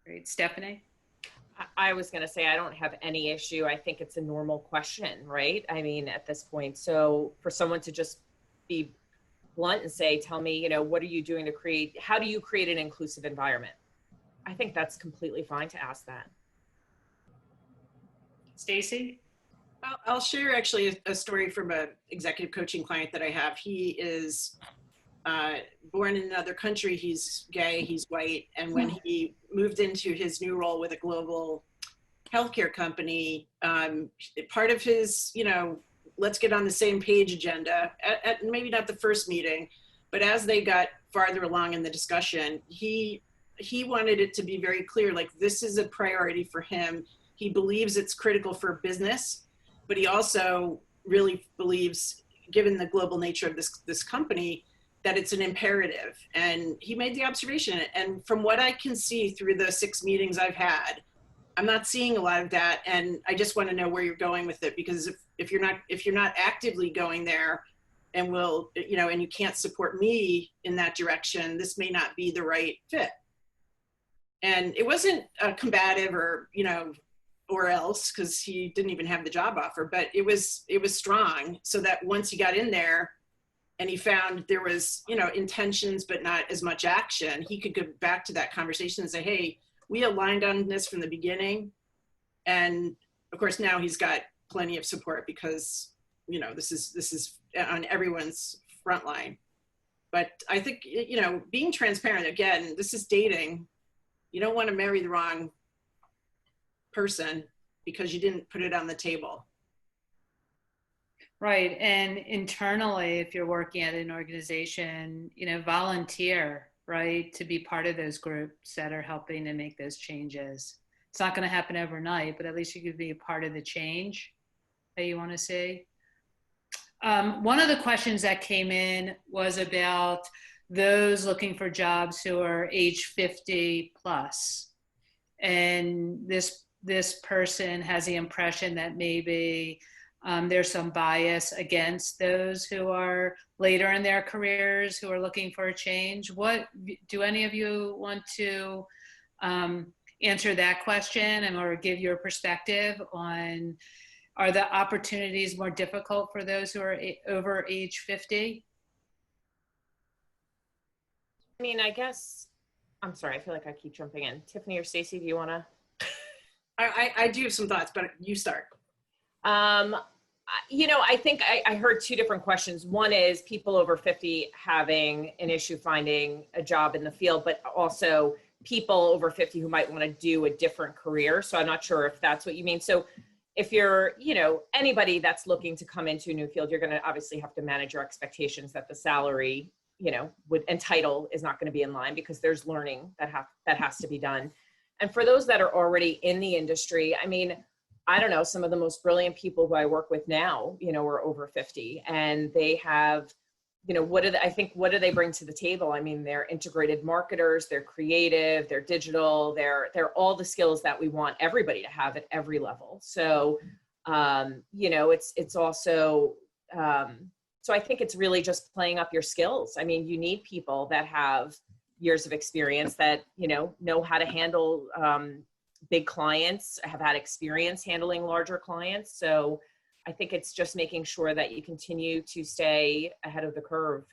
Great. Stephanie? I was going to say, I don't have any issue. I think it's a normal question, right? I mean, at this point, so for someone to just be blunt and say, tell me, you know, what are you doing to create, how do you create an inclusive environment? I think that's completely fine to ask that. Stacey? I'll share actually a story from an executive coaching client that I have. He is born in another country. He's gay, he's white. And when he moved into his new role with a global healthcare company, part of his, you know, let's get on the same page agenda, at maybe not the first meeting, but as they got farther along in the discussion, he wanted it to be very clear, like, this is a priority for him. He believes it's critical for business, but he also really believes, given the global nature of this company, that it's an imperative. And he made the observation, and from what I can see through the 6 meetings I've had, I'm not seeing a lot of that. And I just want to know where you're going with it, because if you're not actively going there and will, you know, and you can't support me in that direction, this may not be the right fit. And it wasn't combative or, you know, or else, because he didn't even have the job offer, but it was strong, so that once he got in there and he found there was, you know, intentions but not as much action, he could go back to that conversation and say, hey, we aligned on this from the beginning. And of course now he's got plenty of support, because, you know, this is on everyone's front line. But I think, you know, being transparent, again, this is dating. You don't want to marry the wrong person because you didn't put it on the table. Right. And internally, if you're working at an organization, you know, volunteer, right, to be part of those groups that are helping to make those changes. It's not going to happen overnight, but at least you could be a part of the change that you want to see. One of the questions that came in was about those looking for jobs who are age 50 plus. And this person has the impression that maybe there's some bias against those who are later in their careers who are looking for a change. What do any of you want to answer that question and or give your perspective on, are the opportunities more difficult for those who are over age 50? I mean, I guess, I'm sorry, I feel like I keep jumping in. Tiffany or Stacey, do you want to? I do have some thoughts, but you start. You know, I think I heard 2 different questions. One is people over 50 having an issue finding a job in the field, but also people over 50 who might want to do a different career. So I'm not sure if that's what you mean. So if you're, you know, anybody that's looking to come into a new field, you're going to obviously have to manage your expectations that the salary, you know, and title is not going to be in line, because there's learning that has to be done. And for those that are already in the industry, I mean, I don't know, some of the most brilliant people who I work with now, you know, are over 50, and they have, you know, what do they bring to the table? I mean, they're integrated marketers, they're creative, they're digital, they're all the skills that we want everybody to have at every level. So, you know, it's also, so I think it's really just playing up your skills. I mean, you need people that have years of experience, that, you know how to handle big clients, have had experience handling larger clients. So I think it's just making sure that you continue to stay ahead of the curve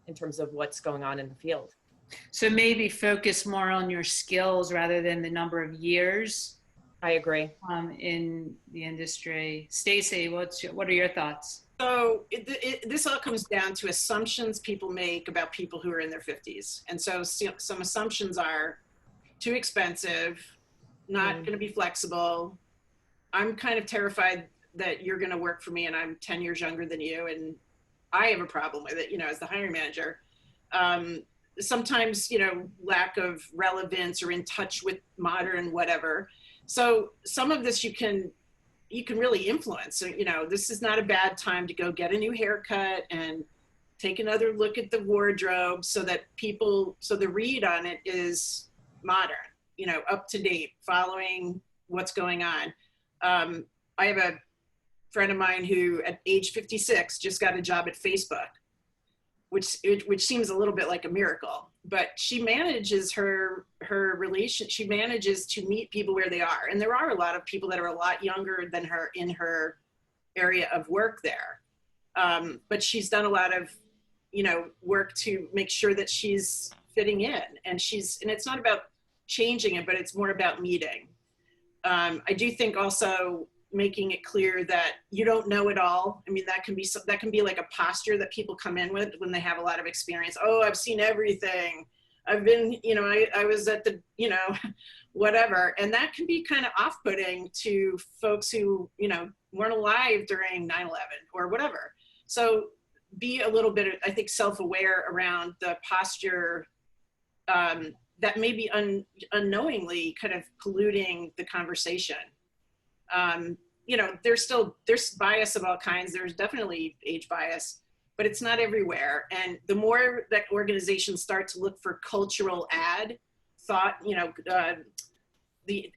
in terms of what's going on in the field. So maybe focus more on your skills rather than the number of years. I agree. In the industry. Stacey, what are your thoughts? So this all comes down to assumptions people make about people who are in their 50s. And so some assumptions are too expensive, not going to be flexible. I'm kind of terrified that you're going to work for me and I'm 10 years younger than you, and I have a problem with it, you know, as the hiring manager. Sometimes, you know, lack of relevance or in touch with modern whatever. So some of this you can really influence. So, you know, this is not a bad time to go get a new haircut and take another look at the wardrobe, so that so the read on it is modern, you know, up to date, following what's going on. I have a friend of mine who at age 56 just got a job at Facebook, which seems a little bit like a miracle, but she manages her relation. She manages to meet people where they are. And there are a lot of people that are a lot younger than her in her area of work there. But she's done a lot of, work to make sure that she's fitting in, and it's not about changing it, but it's more about meeting. I do think also making it clear that you don't know it all. I mean, that can be like a posture that people come in with when they have a lot of experience. Oh, I've seen everything. I've been, I was at the, whatever. And that can be kind of off-putting to folks who, weren't alive during 9/11 or whatever. So be a little bit, I think, self-aware around the posture that may be unknowingly kind of polluting the conversation. There's bias of all kinds. There's definitely age bias, but it's not everywhere. And the more that organizations start to look for cultural thought,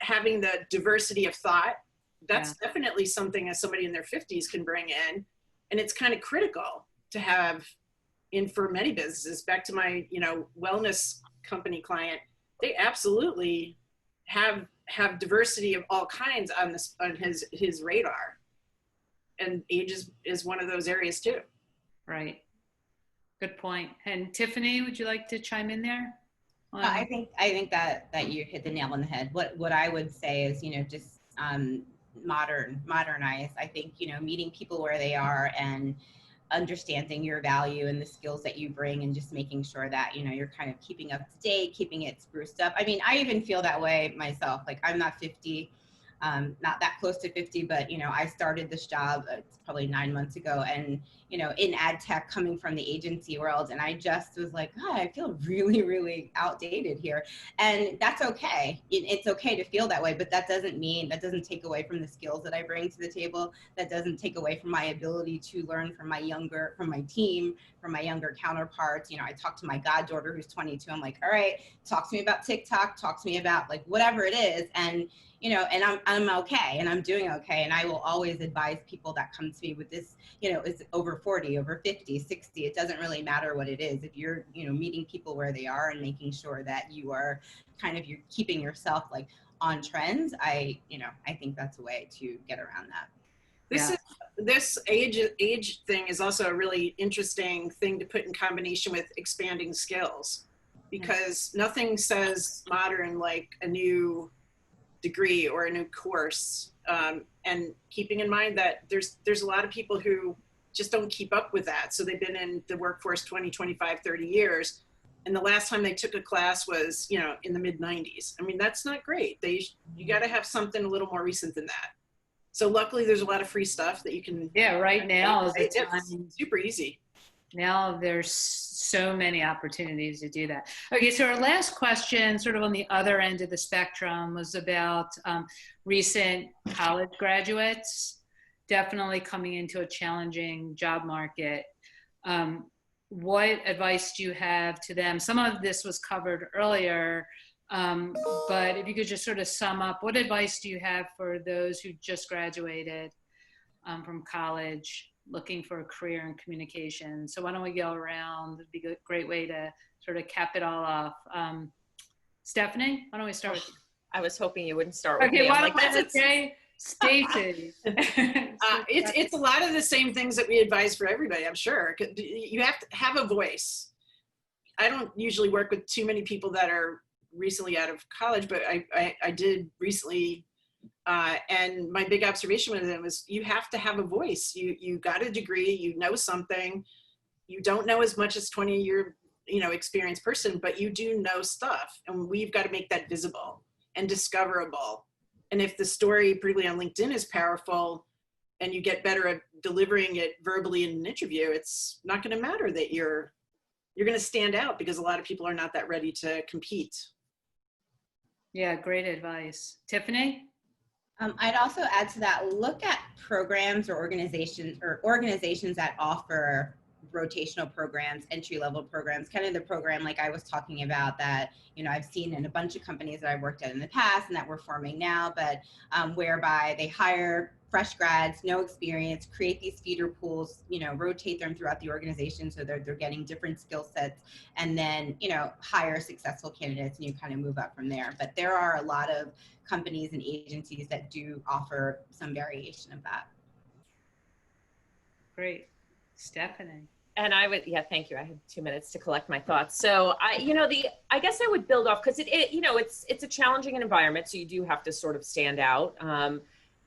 having the diversity of thought, that's definitely something as somebody in their 50s can bring in. And it's kind of critical to have for many businesses. Back to my, wellness company client, they absolutely have diversity of all kinds on his radar, and age is one of those areas too. Right. Good point. And Tiffany, would you like to chime in there? I think that you hit the nail on the head. What I would say is, just modernize. I think, meeting people where they are and understanding your value and the skills that you bring, and just making sure that, you're kind of keeping up to date, keeping it spruced up. I mean, I even feel that way myself. Like, I'm not 50, not that close to 50, but, I started this job probably 9 months ago, and, in ad tech, coming from the agency world. And I just was like, God, I feel really, really outdated here. And that's okay. It's okay to feel that way, but that doesn't take away from the skills that I bring to the table. That doesn't take away from my ability to learn from my team, from my younger counterparts. I talk to my goddaughter who's 22. I'm like, all right, talk to me about TikTok, talk to me about like whatever it is. And and I'm okay, and I'm doing okay. And I will always advise people that come to me with this, is over 40, over 50, 60. It doesn't really matter what it is. If you're, meeting people where they are and making sure that you are you're keeping yourself like on trends, I think that's a way to get around that. This age thing is also a really interesting thing to put in combination with expanding skills, because nothing says modern like a new degree or a new course, and keeping in mind that there's a lot of people who just don't keep up with that. So they've been in the workforce 20, 25, 30 years. And the last time they took a class was, in the mid 90s. I mean, that's not great. You got to have something a little more recent than that. So luckily there's a lot of free stuff that you can. Yeah, right now is the time. It's super easy. Now there's so many opportunities to do that. Okay, so our last question, sort of on the other end of the spectrum, was about recent college graduates definitely coming into a challenging job market. What advice do you have to them? Some of this was covered earlier, but if you could just sort of sum up, what advice do you have for those who just graduated from college, looking for a career in communication? So why don't we go around? It'd be a great way to sort of cap it all off. Stephanie, why don't we start with you? I was hoping you wouldn't start with me. Okay, why don't we say Stacey? It's a lot of the same things that we advise for everybody, I'm sure. You have to have a voice. I don't usually work with too many people that are recently out of college, but I did recently. And my big observation with them was you have to have a voice. You got a degree, you know something. You don't know as much as 20-year, experienced person, but you do know stuff. And we've got to make that visible and discoverable. And if the story, particularly on LinkedIn, is powerful and you get better at delivering it verbally in an interview, it's not going to matter that you're going to stand out, because a lot of people are not that ready to compete. Yeah, great advice. Tiffany? I'd also add to that, look at programs or organizations that offer rotational programs, entry-level programs, kind of the program like I was talking about that, you know, I've seen in a bunch of companies that I've worked at in the past and that we're forming now, but whereby they hire fresh grads, no experience, create these feeder pools, you know, rotate them throughout the organization so they're getting different skill sets, and then, you know, hire successful candidates and you kind of move up from there. But there are a lot of companies and agencies that do offer some variation of that. Great. Stephanie. And I would, yeah, thank you. I had 2 minutes to collect my thoughts. So I guess I would build off, because it's a challenging environment. So you do have to sort of stand out.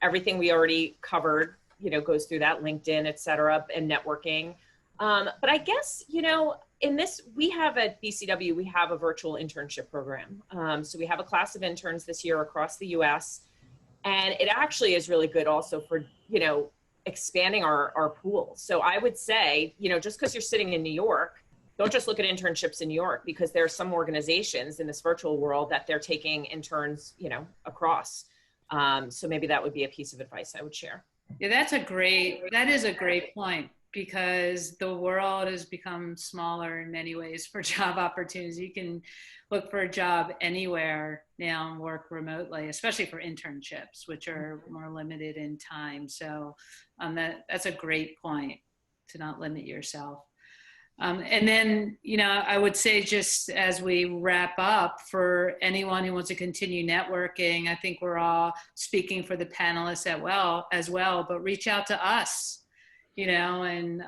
Everything we already covered, you know, goes through that, LinkedIn, et cetera, and networking. But I guess, you know, in this, we have at BCW, we have a virtual internship program. So we have a class of interns this year across the US. And it actually is really good also for, you know, expanding our pool. So I would say, you know, just because you're sitting in New York, don't just look at internships in New York, because there are some organizations in this virtual world that they're taking interns, you know, across. So maybe that would be a piece of advice I would share. Yeah, that is a great point, because the world has become smaller in many ways for job opportunities. You can look for a job anywhere now and work remotely, especially for internships, which are more limited in time. So that's a great point, to not limit yourself. And then, you know, I would say, just as we wrap up, for anyone who wants to continue networking, I think we're all speaking for the panelists as well, but reach out to us, you know, and,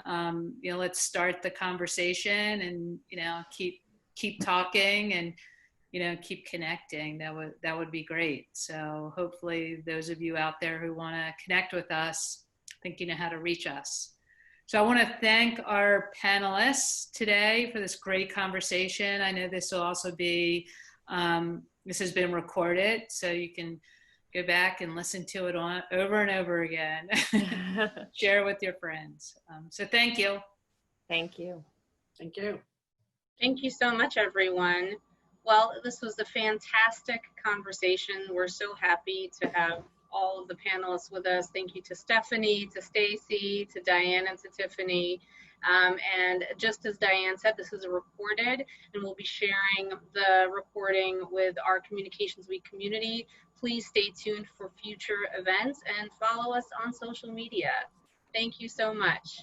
you know, let's start the conversation and, you know, keep talking and, you know, keep connecting. That would be great. So hopefully those of you out there who want to connect with us, think you know how to reach us. So I want to thank our panelists today for this great conversation. I know this will also be, this has been recorded, so you can go back and listen to it over and over again. Share with your friends. So thank you. Thank you. Thank you. Thank you so much, everyone. Well, this was a fantastic conversation. We're so happy to have all of the panelists with us. Thank you to Stephanie, to Stacey, to Diane, and to Tiffany. And just as Diane said, this is recorded, and we'll be sharing the recording with our Communications Week community. Please stay tuned for future events and follow us on social media. Thank you so much.